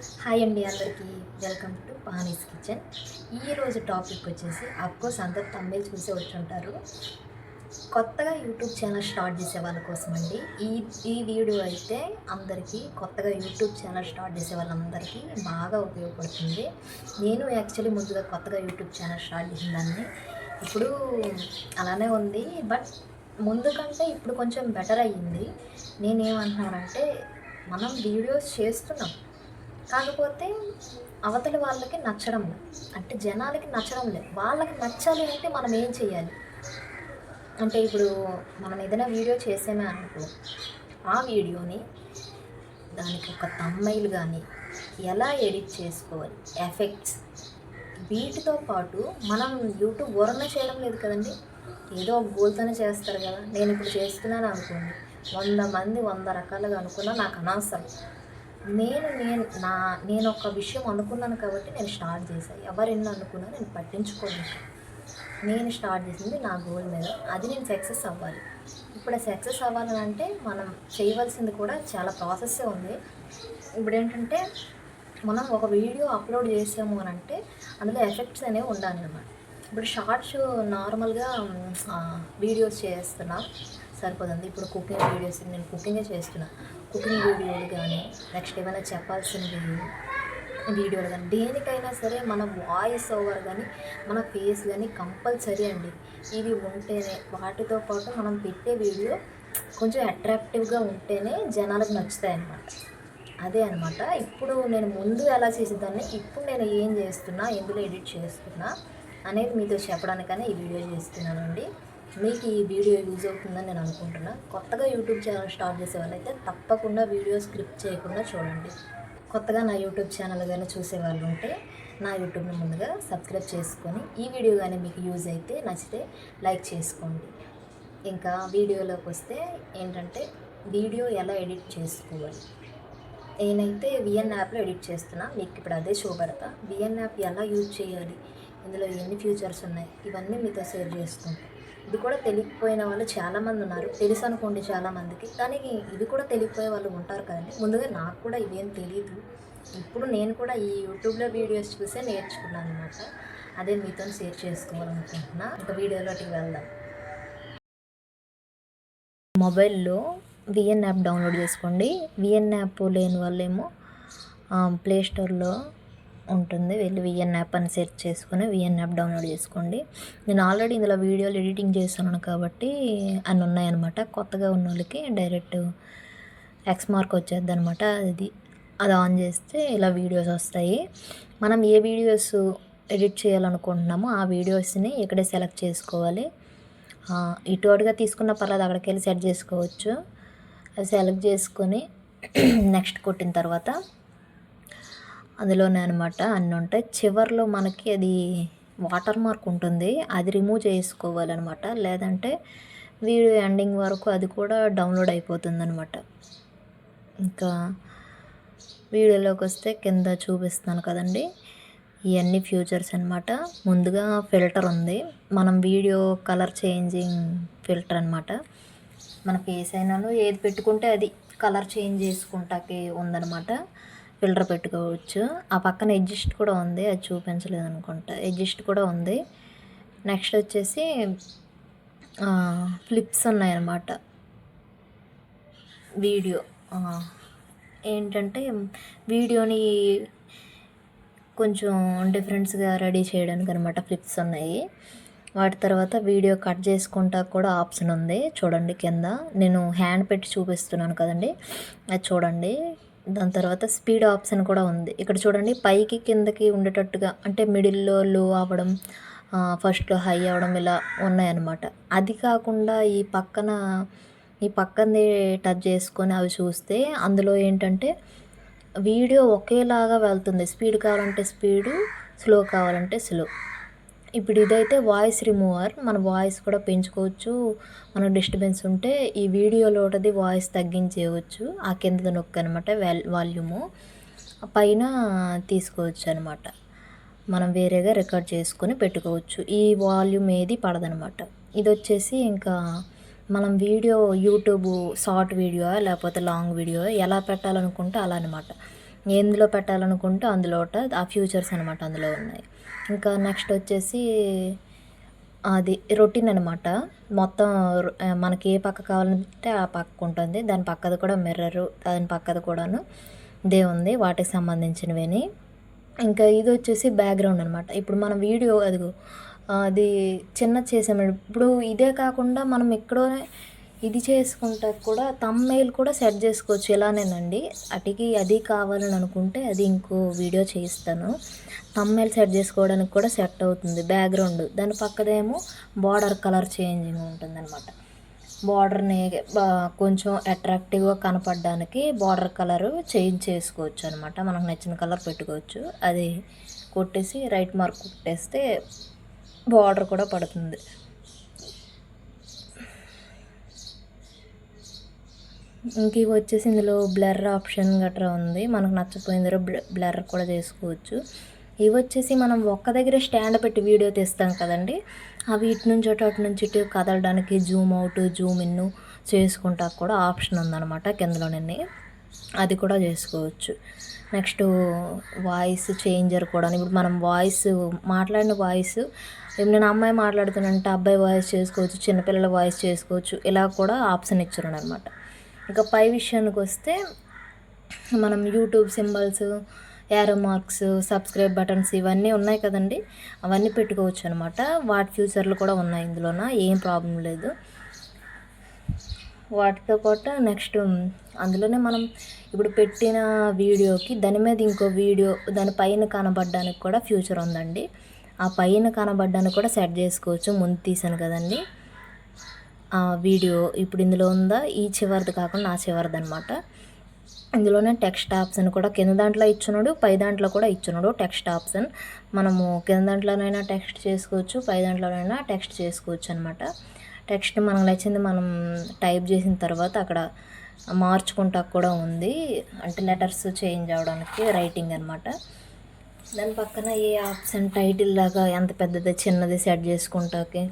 Hi అండి అందరికీ welcome to పానీస్ kitchen. ఈరోజు టాపిక్ వచ్చేసి అఫ్కోర్స్ అందరు తమిళ్ చూసే వచ్చుంటారు. కొత్తగా యూట్యూబ్ ఛానల్ స్టార్ట్ చేసే వాళ్ళ కోసం అండి ఈ ఈ వీడియో అయితే అందరికీ కొత్తగా యూట్యూబ్ ఛానల్ స్టార్ట్ చేసే వాళ్ళందరికీ బాగా ఉపయోగపడుతుంది. నేను యాక్చువల్లీ ముందుగా కొత్తగా యూట్యూబ్ ఛానల్ స్టార్ట్ చేసిన దాన్ని ఇప్పుడు అలానే ఉంది. బట్ ముందు కంటే ఇప్పుడు కొంచెం బెటర్ అయ్యింది. నేనేమంటున్నానంటే మనం వీడియోస్ చేస్తున్నాం, కాకపోతే అవతలి వాళ్ళకి నచ్చడం లేదు, అంటే జనాలకి నచ్చడం లేదు. వాళ్ళకి నచ్చాలి అంటే మనం ఏం చేయాలి అంటే, ఇప్పుడు మనం ఏదైనా వీడియో చేసామే అనుకో, ఆ వీడియోని దానికి ఒక తమ్నెయిల్ కానీ ఎలా ఎడిట్ చేసుకోవాలి, ఎఫెక్ట్స్, వీటితో పాటు మనం యూట్యూబ్ వరన చేయడం లేదు కదండి, ఏదో ఒక గోల్తోనే చేస్తారు కదా. నేను ఇప్పుడు చేస్తున్నాను అనుకోండి, 100 మంది 100 రకాలుగా అనుకున్నా నాకు అనవసరం. నేను ఒక విషయం అనుకున్నాను కాబట్టి నేను స్టార్ట్ చేశాను. ఎవరెన్ని అనుకున్నా నేను పట్టించుకోను. నేను స్టార్ట్ చేసింది నా గోల్ మీద, అది నేను సక్సెస్ అవ్వాలి. ఇప్పుడు సక్సెస్ అవ్వాలని అంటే మనం చేయవలసింది కూడా చాలా ప్రాసెస్సే ఉంది. ఇప్పుడు ఏంటంటే మనం ఒక వీడియో అప్లోడ్ చేసాము అని అంటే అందులో ఎఫెక్ట్స్ అనేవి ఉండాలి అన్నమాట. ఇప్పుడు షార్ట్స్ నార్మల్గా వీడియోస్ చేస్తున్నా సరిపోతుంది. ఇప్పుడు కుకింగ్ వీడియోస్ నేను కుకింగే చేస్తున్నా. కుకింగ్ వీడియోలు కానీ, నెక్స్ట్ ఏమైనా చెప్పాల్సినవి వీడియోలు కానీ, దేనికైనా సరే మన వాయిస్ ఓవర్ కానీ మన ఫేస్ కానీ కంపల్సరీ అండి. ఇవి ఉంటేనే, వాటితో పాటు మనం పెట్టే వీడియో కొంచెం అట్రాక్టివ్గా ఉంటేనే జనాలకు నచ్చుతాయి అన్నమాట. అదే అనమాట. ఇప్పుడు నేను ముందు ఎలా చేసేదాన్ని, ఇప్పుడు నేను ఏం చేస్తున్నా, ఎందులో ఎడిట్ చేస్తున్నా అనేది మీతో చెప్పడానికనే ఈ వీడియో చేస్తున్నానండి. మీకు ఈ వీడియో యూజ్ అవుతుందని నేను అనుకుంటున్నా. కొత్తగా యూట్యూబ్ ఛానల్ స్టార్ట్ చేసే వాళ్ళైతే తప్పకుండా వీడియో స్క్రిప్ట్ చేయకుండా చూడండి. కొత్తగా నా యూట్యూబ్ ఛానల్ కానీ చూసే వాళ్ళు ఉంటే నా యూట్యూబ్ని ముందుగా సబ్స్క్రైబ్ చేసుకొని, ఈ వీడియో కానీ మీకు యూజ్ అయితే నచ్చితే లైక్ చేసుకోండి. ఇంకా వీడియోలోకి వస్తే ఏంటంటే, వీడియో ఎలా ఎడిట్ చేసుకోవాలి. నేనైతే విఎన్ యాప్లో ఎడిట్ చేస్తున్నా, మీకు ఇప్పుడు అదే చూపెడతా. విఎన్ యాప్ ఎలా యూజ్ చేయాలి, ఇందులో ఎన్ని ఫీచర్స్ ఉన్నాయి, ఇవన్నీ మీతో షేర్ చేసుకుంటాను. ఇది కూడా తెలియకపోయిన వాళ్ళు చాలామంది ఉన్నారు, తెలుసు అనుకోండి చాలామందికి, కానీ ఇది కూడా తెలియకపోయే వాళ్ళు ఉంటారు కదండి. ముందుగా నాకు కూడా ఇవేం తెలీదు. ఇప్పుడు నేను కూడా ఈ యూట్యూబ్లో వీడియోస్ చూసే నేర్చుకున్నాను అనమాట. అదే మీతో షేర్ చేసుకోవాలనుకుంటున్నా. ఇంకా వీడియోలోకి వెళ్దాం. మొబైల్లో విఎన్ యాప్ డౌన్లోడ్ చేసుకోండి. విఎన్ యాప్ లేని వాళ్ళేమో ప్లే స్టోర్లో ఉంటుంది, వెళ్ళి విఎన్ యాప్ అని సెర్చ్ చేసుకొని విఎన్ యాప్ డౌన్లోడ్ చేసుకోండి. నేను ఆల్రెడీ ఇందులో వీడియోలు ఎడిటింగ్ చేస్తున్నాను కాబట్టి అన్నీ ఉన్నాయన్నమాట. కొత్తగా ఉన్న వాళ్ళకి డైరెక్ట్ ఎక్స్ మార్క్ వచ్చేద్ది అనమాట. అది ఆన్ చేస్తే ఇలా వీడియోస్ వస్తాయి. మనం ఏ వీడియోస్ ఎడిట్ చేయాలనుకుంటున్నామో ఆ వీడియోస్ని ఇక్కడే సెలెక్ట్ చేసుకోవాలి. ఇటు అటుగా తీసుకున్న పర్లేదు, అక్కడికి వెళ్ళి సెట్ చేసుకోవచ్చు. అది సెలెక్ట్ చేసుకొని నెక్స్ట్ కొట్టిన తర్వాత అందులోనే అనమాట అన్నీ ఉంటాయి. చివరిలో మనకి అది వాటర్ మార్క్ ఉంటుంది, అది రిమూవ్ చేసుకోవాలన్నమాట. లేదంటే వీడియో ఎండింగ్ వరకు అది కూడా డౌన్లోడ్ అయిపోతుంది అనమాట. ఇంకా వీడియోలోకి వస్తే కింద చూపిస్తాను కదండి, ఇవన్నీ ఫ్యూచర్స్ అనమాట. ముందుగా ఫిల్టర్ ఉంది, మనం వీడియో కలర్ చేంజింగ్ ఫిల్టర్ అనమాట. మన ఫేస్ అయినాను ఏది పెట్టుకుంటే అది కలర్ చేంజ్ చేసుకుంటాకి ఉందన్నమాట. ఫిల్టర్ పెట్టుకోవచ్చు. ఆ పక్కన ఎడ్జిస్ట్ కూడా ఉంది, అది చూపించలేదు అనుకుంటా, ఎడ్జిస్ట్ కూడా ఉంది. నెక్స్ట్ వచ్చేసి ఫ్లిప్స్ ఉన్నాయన్నమాట. వీడియో ఏంటంటే వీడియోని కొంచెం డిఫరెంట్స్గా రెడీ చేయడానికి అనమాట ఫ్లిప్స్ ఉన్నాయి. వాటి తర్వాత వీడియో కట్ చేసుకుంటా కూడా ఆప్షన్ ఉంది, చూడండి కింద. నేను హ్యాండ్ పెట్టి చూపిస్తున్నాను కదండి, అది చూడండి. దాని తర్వాత స్పీడ్ ఆప్షన్ కూడా ఉంది. ఇక్కడ చూడండి, పైకి కిందకి ఉండేటట్టుగా, అంటే మిడిల్లో లో అవ్వడం, ఫస్ట్లో హై అవ్వడం, ఇలా ఉన్నాయన్నమాట. అది కాకుండా ఈ పక్కనది టచ్ చేసుకొని అవి చూస్తే అందులో ఏంటంటే వీడియో ఒకేలాగా వెళ్తుంది. స్పీడ్ కావాలంటే స్పీడు, స్లో కావాలంటే స్లో. ఇప్పుడు ఇదైతే వాయిస్ రిమూవర్, మన వాయిస్ కూడా పెంచుకోవచ్చు. మనకు డిస్టర్బెన్స్ ఉంటే ఈ వీడియోలోటది వాయిస్ తగ్గించేయవచ్చు. ఆ కింద నొక్కి అనమాట వాల్యూము పైన తీసుకోవచ్చు అనమాట. మనం వేరేగా రికార్డ్ చేసుకొని పెట్టుకోవచ్చు. ఈ వాల్యూమ్ ఏది పడదనమాట. ఇది వచ్చేసి ఇంకా మనం వీడియో యూట్యూబ్ షార్ట్ వీడియో లేకపోతే లాంగ్ వీడియో ఎలా పెట్టాలనుకుంటే అలా అనమాట. ఎందులో పెట్టాలనుకుంటే అందులో ఆ ఫ్యూచర్స్ అనమాట అందులో ఉన్నాయి. ఇంకా నెక్స్ట్ వచ్చేసి అది రొటీన్ అనమాట. మొత్తం మనకి ఏ పక్క కావాలంటే ఆ పక్క ఉంటుంది. దాని పక్కది కూడా మిర్రరు, దాని పక్కది కూడాను ఇదే ఉంది, వాటికి సంబంధించినవని. ఇంకా ఇది వచ్చేసి బ్యాక్గ్రౌండ్ అనమాట. ఇప్పుడు మనం వీడియో అదిగో అది చిన్నది చేసాము. ఇప్పుడు ఇదే కాకుండా మనం ఎక్కడోనే ఇది చేసుకుంటా కూడా థంబ్‌నెయిల్ కూడా సెట్ చేసుకోవచ్చు ఇలానేనండి. అటికి అది కావాలని అనుకుంటే అది ఇంకో వీడియో చేయిస్తాను. థంబ్‌నెయిల్ సెట్ చేసుకోవడానికి కూడా సెట్ అవుతుంది బ్యాక్గ్రౌండ్. దాని పక్కదేమో బార్డర్ కలర్ చేంజింగ్ ఉంటుందన్నమాట. బార్డర్ని కొంచెం అట్రాక్టివ్గా కనపడడానికి బార్డర్ కలరు చేంజ్ చేసుకోవచ్చు అనమాట. మనకు నచ్చిన కలర్ పెట్టుకోవచ్చు. అది కొట్టేసి రైట్ మార్క్ కొట్టేస్తే బార్డర్ కూడా పడుతుంది. ఇంక ఇవి వచ్చేసి ఇందులో బ్లర్ ఆప్షన్ గట్రా ఉంది. మనకు నచ్చపోయిందో బ్లర్ కూడా చేసుకోవచ్చు. ఇవి వచ్చేసి మనం ఒక్క దగ్గరే స్టాండ్ పెట్టి వీడియో తీస్తాం కదండి, అవి ఇటు నుంచి అటు నుంచి ఇటు కదలడానికి జూమ్ అవుట్ జూమ్ ఇన్ చేసుకుంటా కూడా ఆప్షన్ ఉందన్నమాట కిందలోనే. అది కూడా చేసుకోవచ్చు. నెక్స్ట్ వాయిస్ చేంజర్ కూడా. ఇప్పుడు మనం మాట్లాడిన వాయిస్ నేను అమ్మాయి మాట్లాడుతున్నంటే అబ్బాయి వాయిస్ చేసుకోవచ్చు, చిన్నపిల్లల వాయిస్ చేసుకోవచ్చు. ఇలా కూడా ఆప్షన్ ఇచ్చారు అనమాట. ఇక పై విషయానికి వస్తే మనం YouTube symbols, arrow marks, subscribe buttons ఇవన్నీ ఉన్నాయి కదండి, అవన్నీ పెట్టుకోవచ్చు అనమాట. వాటి ఫ్యూచర్లు కూడా ఉన్నాయి ఇందులోన, ఏం ప్రాబ్లం లేదు. వాటితో పాటు నెక్స్ట్ అందులోనే మనం ఇప్పుడు పెట్టిన వీడియోకి దాని మీద ఇంకో వీడియో దానిపైన కనబడడానికి కూడా ఫ్యూచర్ ఉందండి. ఆ పైన కనబడడానికి కూడా సెట్ చేసుకోవచ్చు. ముందు తీసాను కదండి ఆ వీడియో, ఇప్పుడు ఇందులో ఉందా ఈ చివరిది కాకుండా ఆ చివరిది అనమాట. ఇందులోనే టెక్స్ట్ ఆప్షన్ కూడా కింద దాంట్లో ఇచ్చున్నాడు, పై దాంట్లో కూడా ఇచ్చున్నాడు టెక్స్ట్ ఆప్షన్. మనము కింద దాంట్లోనైనా టెక్స్ట్ చేసుకోవచ్చు, పై దాంట్లోనైనా టెక్స్ట్ చేసుకోవచ్చు అనమాట. టెక్స్ట్ మనకు నచ్చింది మనం టైప్ చేసిన తర్వాత అక్కడ మార్చుకుంటా కూడా ఉంది, అంటే లెటర్స్ చేంజ్ అవ్వడానికి రైటింగ్ అనమాట. దాని పక్కన ఏ ఆప్షన్ టైటిల్ లాగా ఎంత పెద్దది చిన్నది సెట్ చేసుకుంటాకి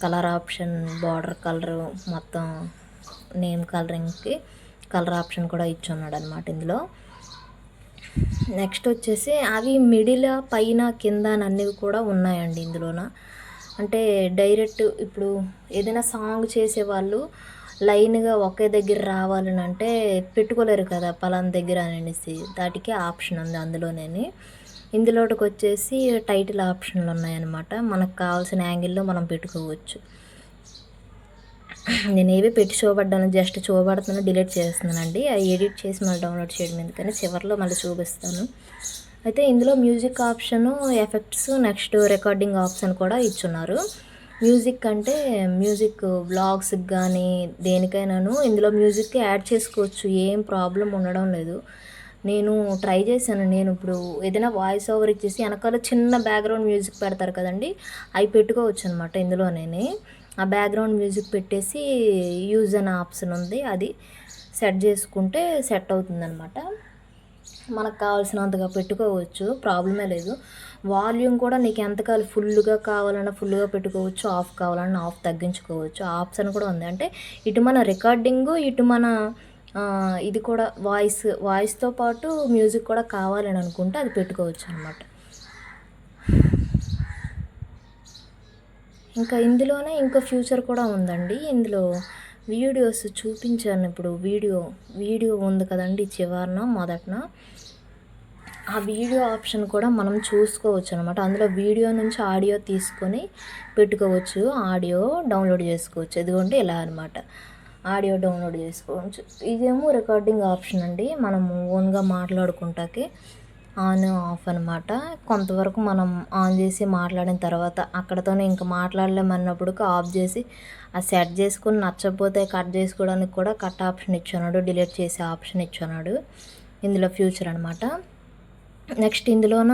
కలర్ ఆప్షన్, బార్డర్ కలరు, మొత్తం నేమ్ కలరింగ్కి కలర్ ఆప్షన్ కూడా ఇచ్చున్నాడు అనమాట ఇందులో. నెక్స్ట్ వచ్చేసి అవి మిడిల్ పైన కింద అన్నీ కూడా ఉన్నాయండి ఇందులోన. అంటే డైరెక్ట్ ఇప్పుడు ఏదైనా సాంగ్ చేసేవాళ్ళు లైన్గా ఒకే దగ్గర రావాలని అంటే పెట్టుకోలేరు కదా పలానా దగ్గర అనేసి, దాటికి ఆప్షన్ ఉంది అందులోనే. ఇందులోకి వచ్చేసి టైటిల్ ఆప్షన్లు ఉన్నాయన్నమాట. మనకు కావాల్సిన యాంగిల్లో మనం పెట్టుకోవచ్చు. నేను ఏవి పెట్టి చూపడ్డాను, జస్ట్ చూపడుతున్నా డిలీట్ చేస్తున్నానండి. అవి ఎడిట్ చేసి మళ్ళీ డౌన్లోడ్ చేయడం ఎందుకని చివరిలో మళ్ళీ చూపిస్తాను. అయితే ఇందులో music option, effects, next recording option కూడా ఇచ్చున్నారు. మ్యూజిక్ అంటే మ్యూజిక్ వ్లాగ్స్కి కానీ దేనికైనాను ఇందులో మ్యూజిక్ యాడ్ చేసుకోవచ్చు, ఏం ప్రాబ్లం ఉండడం లేదు. నేను ట్రై చేశాను. నేను ఇప్పుడు ఏదైనా వాయిస్ ఓవర్ ఇచ్చేసి వెనకాల చిన్న బ్యాక్గ్రౌండ్ మ్యూజిక్ పెడతారు కదండి, అవి పెట్టుకోవచ్చు అనమాట ఇందులోనే. ఆ బ్యాక్గ్రౌండ్ మ్యూజిక్ పెట్టేసి యూజ్ అనే ఆప్షన్ ఉంది, అది సెట్ చేసుకుంటే సెట్ అవుతుందన్నమాట. మనకు కావాల్సినంతగా పెట్టుకోవచ్చు, ప్రాబ్లమే లేదు. వాల్యూమ్ కూడా నీకు ఎంత కావాలి, ఫుల్గా కావాలన్నా ఫుల్గా పెట్టుకోవచ్చు, ఆఫ్ కావాలన్నా ఆఫ్ తగ్గించుకోవచ్చు. ఆ ఆప్షన్ కూడా ఉంది. అంటే ఇటు మన రికార్డింగు, ఇటు మన ఇది కూడా వాయిస్తో పాటు మ్యూజిక్ కూడా కావాలని అనుకుంటే అది పెట్టుకోవచ్చు అనమాట. ఇంకా ఇందులోనే ఇంకో ఫ్యూచర్ కూడా ఉందండి. ఇందులో వీడియోస్ చూపించాను. ఇప్పుడు వీడియో ఉంది కదండి చివరన మొదటన, ఆ వీడియో ఆప్షన్ కూడా మనం చూసుకోవచ్చు అనమాట. అందులో వీడియో నుంచి ఆడియో తీసుకొని పెట్టుకోవచ్చు, ఆడియో డౌన్లోడ్ చేసుకోవచ్చు. ఇదిగోండి ఇలా అనమాట, ఆడియో డౌన్లోడ్ చేసుకోవచ్చు. ఇదేమో రికార్డింగ్ ఆప్షన్ అండి, మనము ఓన్గా మాట్లాడుకుంటాకి ఆన్ ఆఫ్ అనమాట. కొంతవరకు మనం ఆన్ చేసి మాట్లాడిన తర్వాత అక్కడతోనే ఇంకా మాట్లాడలేమన్నప్పుడు ఆఫ్ చేసి అది సెట్ చేసుకుని నచ్చకపోతే కట్ చేసుకోవడానికి కూడా కట్ ఆప్షన్ ఇచ్చున్నాడు, డిలీట్ చేసే ఆప్షన్ ఇచ్చున్నాడు ఇందులో ఫ్యూచర్ అనమాట. నెక్స్ట్ ఇందులోన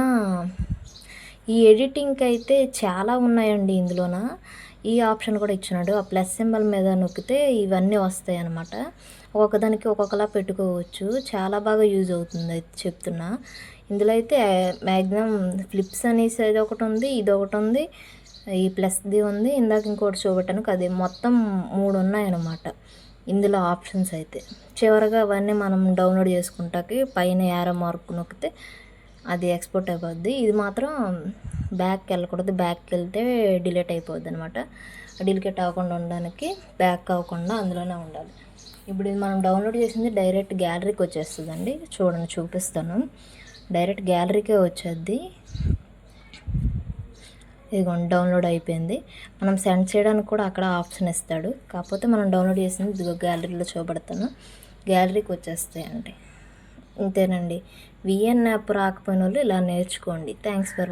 ఈ ఎడిటింగ్కి అయితే చాలా ఉన్నాయండి ఇందులోన. ఈ ఆప్షన్ కూడా ఇచ్చినాడు. ఆ ప్లస్ సింబల్ మీద నొక్కితే ఇవన్నీ వస్తాయి అన్నమాట. ఒక్కొక్కదానికి ఒక్కొక్కలా పెట్టుకోవచ్చు, చాలా బాగా యూజ్ అవుతుంది అయితే చెప్తున్నా. ఇందులో అయితే మ్యాక్సిమం ఫ్లిప్స్ అనేసి అది ఒకటి ఉంది, ఇది ఒకటి ఉంది, ఈ ప్లస్ది ఉంది, ఇందాక ఇంకోటి చూపెట్టాను అది మొత్తం 3 ఉన్నాయన్నమాట. ఇందులో ఆప్షన్స్ అయితే చివరగా అవన్నీ మనం డౌన్లోడ్ చేసుకుంటాకి పైన యారో మార్క్ నొక్కితే అది ఎక్స్పోర్ట్ అయిపోద్ది. ఇది మాత్రం బ్యాక్కి వెళ్ళకూడదు, బ్యాక్కి వెళ్తే డిలీట్ అయిపోద్ది అనమాట. డిలీట్ అవ్వకుండా ఉండడానికి బ్యాక్ అవ్వకుండా అందులోనే ఉండాలి. ఇప్పుడు ఇది మనం డౌన్లోడ్ చేసింది డైరెక్ట్ గ్యాలరీకి వచ్చేస్తుందండి. చూడండి చూపిస్తాను, డైరెక్ట్ గ్యాలరీకే వచ్చేది. ఇదిగోండి డౌన్లోడ్ అయిపోయింది. మనం సెండ్ చేయడానికి కూడా అక్కడ ఆప్షన్ ఇస్తాడు. కాకపోతే మనం డౌన్లోడ్ చేసింది ఇదిగో గ్యాలరీలో చూపెడతాను, గ్యాలరీకి వచ్చేస్తాయండి. ఇంతేనండి. విఎన్ యాప్ రాకపోయిన వాళ్ళు ఇలా నేర్చుకోండి. Thanks for